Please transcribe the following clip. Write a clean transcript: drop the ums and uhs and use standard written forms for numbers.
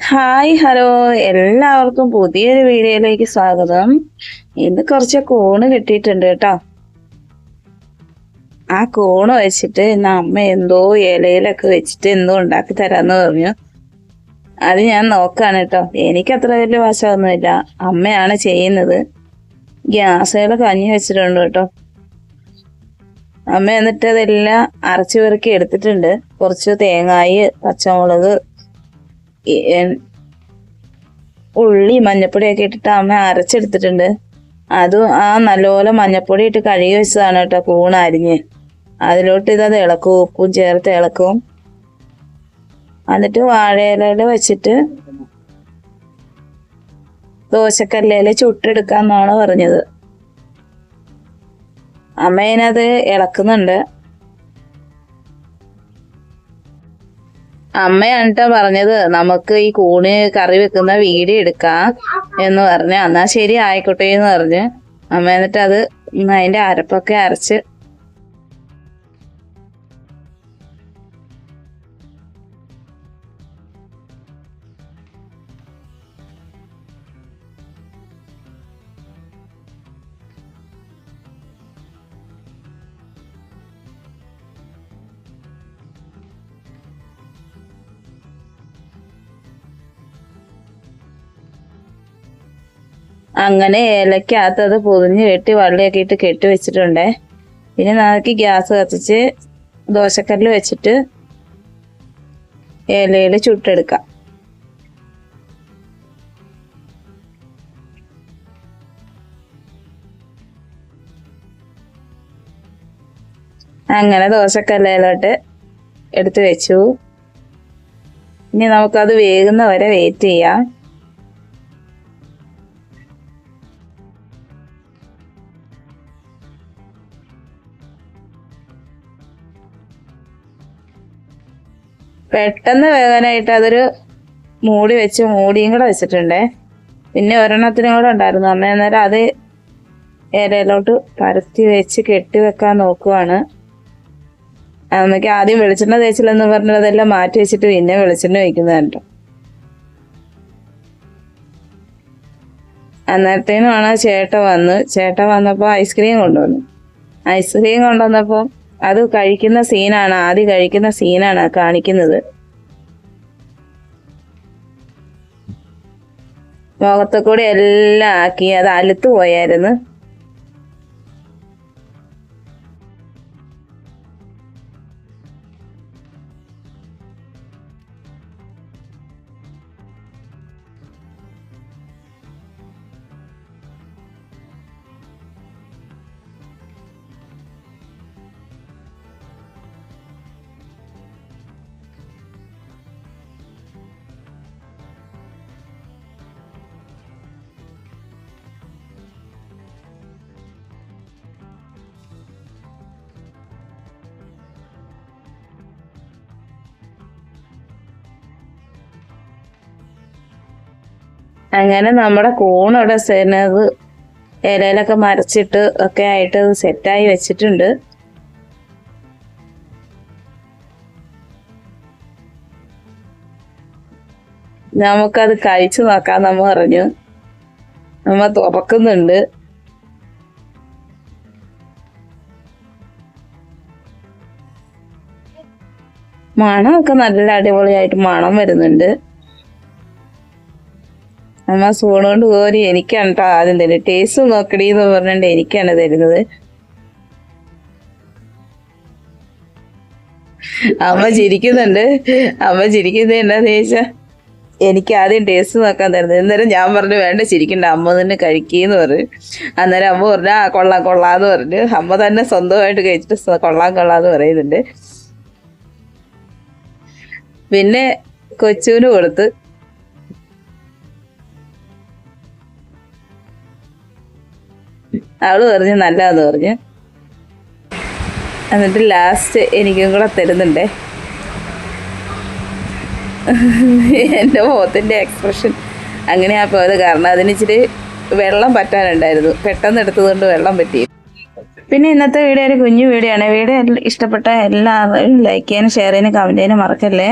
Hi hello, എല്ലാവർക്കും പുതിയൊരു വീഡിയോയിലേക്ക് സ്വാഗതം. ഇന്ന് കുറച്ച് കൂണ് കിട്ടിയിട്ടുണ്ട് കേട്ടോ. ആ കൂണ് വെച്ചിട്ട് ഇന്ന് അമ്മ എന്തോ ഇലയിലൊക്കെ വെച്ചിട്ട് എന്തോ ഉണ്ടാക്കി തരാന്ന് പറഞ്ഞു. അത് ഞാൻ നോക്കാണ് കേട്ടോ. എനിക്കത്ര വലിയ വശമൊന്നുമില്ല, അമ്മയാണ് ചെയ്യുന്നത്. ഗ്യാസുകൾ കഞ്ഞി വെച്ചിട്ടുണ്ട് കേട്ടോ. അമ്മ എന്നിട്ട് അതെല്ലാം അരച്ചു പെറുക്കി എടുത്തിട്ടുണ്ട്. കുറച്ച് തേങ്ങായി, പച്ചമുളക്, ഉള്ളി, മഞ്ഞപ്പൊടിയൊക്കെ ഇട്ടിട്ട് അമ്മ അരച്ചെടുത്തിട്ടുണ്ട്. അതും ആ നല്ലപോലെ മഞ്ഞപ്പൊടി ഇട്ട് കഴുകി വെച്ചതാണ് കേട്ടോ കൂണ് അരിഞ്ഞ്. അതിലോട്ട് ഇതത് ഇളക്കും, ഉപ്പും ചേർത്ത് ഇളക്കും. എന്നിട്ട് വാഴയിലയിൽ വെച്ചിട്ട് ദോശക്കല്ലേൽ ചുട്ടെടുക്കാന്നാണ് പറഞ്ഞത്. അമ്മേനത് ഇളക്കുന്നുണ്ട്. അമ്മയാണ് കേട്ടോ പറഞ്ഞത് നമുക്ക് ഈ കൂണ് കറി വെക്കുന്ന വീഡിയോ എടുക്കാം എന്ന് പറഞ്ഞ്. എന്നാ ശരി ആയിക്കോട്ടെ എന്ന് പറഞ്ഞ് അമ്മ എന്നിട്ട് അത് അതിന്റെ അരപ്പൊക്കെ അരച്ച് അങ്ങനെ ഏലക്കകത്ത് അത് പൊതിഞ്ഞ് കെട്ടി വള്ളിയൊക്കെ ഇട്ട് കെട്ടി വെച്ചിട്ടുണ്ടേ. പിന്നെ നമുക്ക് ഗ്യാസ് കത്തിച്ച് ദോശക്കല്ലിൽ വെച്ചിട്ട് ഇലയിൽ ചുട്ടെടുക്കാം. അങ്ങനെ ദോശക്കല്ലിലോട്ട് എടുത്ത് വെച്ചു. ഇനി നമുക്കത് വേകുന്ന വരെ വെയിറ്റ് ചെയ്യാം. പെട്ടെന്ന് വേകാനായിട്ട് അതൊരു മൂടിയും കൂടെ വെച്ചിട്ടുണ്ടേ. പിന്നെ ഒരെണ്ണത്തിനും കൂടെ ഉണ്ടായിരുന്നു. അമ്മ അന്നേരം അത് ഇലയിലോട്ട് പരത്തി വെച്ച് കെട്ടി വെക്കാൻ നോക്കുവാണ്. അമ്മയ്ക്ക് ആദ്യം വെളിച്ചെണ്ണ തേച്ചില്ലെന്ന് പറഞ്ഞത് അതെല്ലാം മാറ്റി വെച്ചിട്ട് പിന്നെ വെളിച്ചെണ്ണ ഒഴിക്കുന്നതാണ്. അന്നേരത്തേനുമാണ് ചേട്ടൻ വന്നപ്പോൾ ഐസ്ക്രീം കൊണ്ടുവന്നപ്പോൾ അത് കഴിക്കുന്ന സീനാണ്, ആദ്യം കഴിക്കുന്ന സീനാണ് കാണിക്കുന്നത്. മുഖത്തെ കൂടി എല്ലാം ആക്കി അത് അലുത്തു പോയായിരുന്നു. അങ്ങനെ നമ്മുടെ കൂണവിടെ സെനത് ഇലയിലൊക്കെ മരച്ചിട്ട് ഒക്കെ ആയിട്ട് സെറ്റായി വെച്ചിട്ടുണ്ട്. നമുക്കത് കഴിച്ചു നോക്കാം നമ്മ പറഞ്ഞു. നമ്മ തുറക്കുന്നുണ്ട്. മണമൊക്കെ നല്ല അടിപൊളിയായിട്ട് മണം വരുന്നുണ്ട്. അമ്മ സ്പൂൺ കൊണ്ട് കോരി എനിക്കാണ് കേട്ടോ ആദ്യം തരുന്നത്. ടേസ്റ്റ് നോക്കടി എന്ന് പറഞ്ഞിട്ട് എനിക്കാണ് തരുന്നത്. അമ്മ ചിരിക്കുന്നുണ്ട്. എന്താന്ന് ചോദിച്ചാ എനിക്ക് ആദ്യം ടേസ്റ്റ് നോക്കാൻ തരുന്നത്. അന്നേരം ഞാൻ പറഞ്ഞു വേണ്ട ചിരിക്കണ്ട, അമ്മ തന്നെ കഴിക്കന്ന് പറഞ്ഞു. അന്നേരം അമ്മ പറഞ്ഞു കൊള്ളാന്ന് പറഞ്ഞു. അമ്മ തന്നെ സ്വന്തമായിട്ട് കഴിച്ചിട്ട് കൊള്ളാന്ന് പറയുന്നുണ്ട്. പിന്നെ കൊച്ചുവിന് കൊടുത്ത്. അവള് പറഞ്ഞു നല്ലതെന്ന് പറഞ്ഞു. എന്നിട്ട് ലാസ്റ്റ് എനിക്കും കൂടെ തരുന്നുണ്ടേ. എൻ്റെ മുഖത്തിൻ്റെ എക്സ്പ്രഷൻ അങ്ങനെയാ പോയത്. കാരണം അതിന് ഇച്ചിരി വെള്ളം പറ്റാനുണ്ടായിരുന്നു. പെട്ടെന്ന് എടുത്തതുകൊണ്ട് വെള്ളം പറ്റി. പിന്നെ ഇന്നത്തെ വീഡിയോ ഒരു കുഞ്ഞു വീഡിയോ ആണ്. വീഡിയോ ഇഷ്ടപ്പെട്ട എല്ലാവരും ലൈക്ക് ചെയ്യാനും ഷെയർ ചെയ്യാനും കമൻറ്റ് ചെയ്യാനും മറക്കല്ലേ.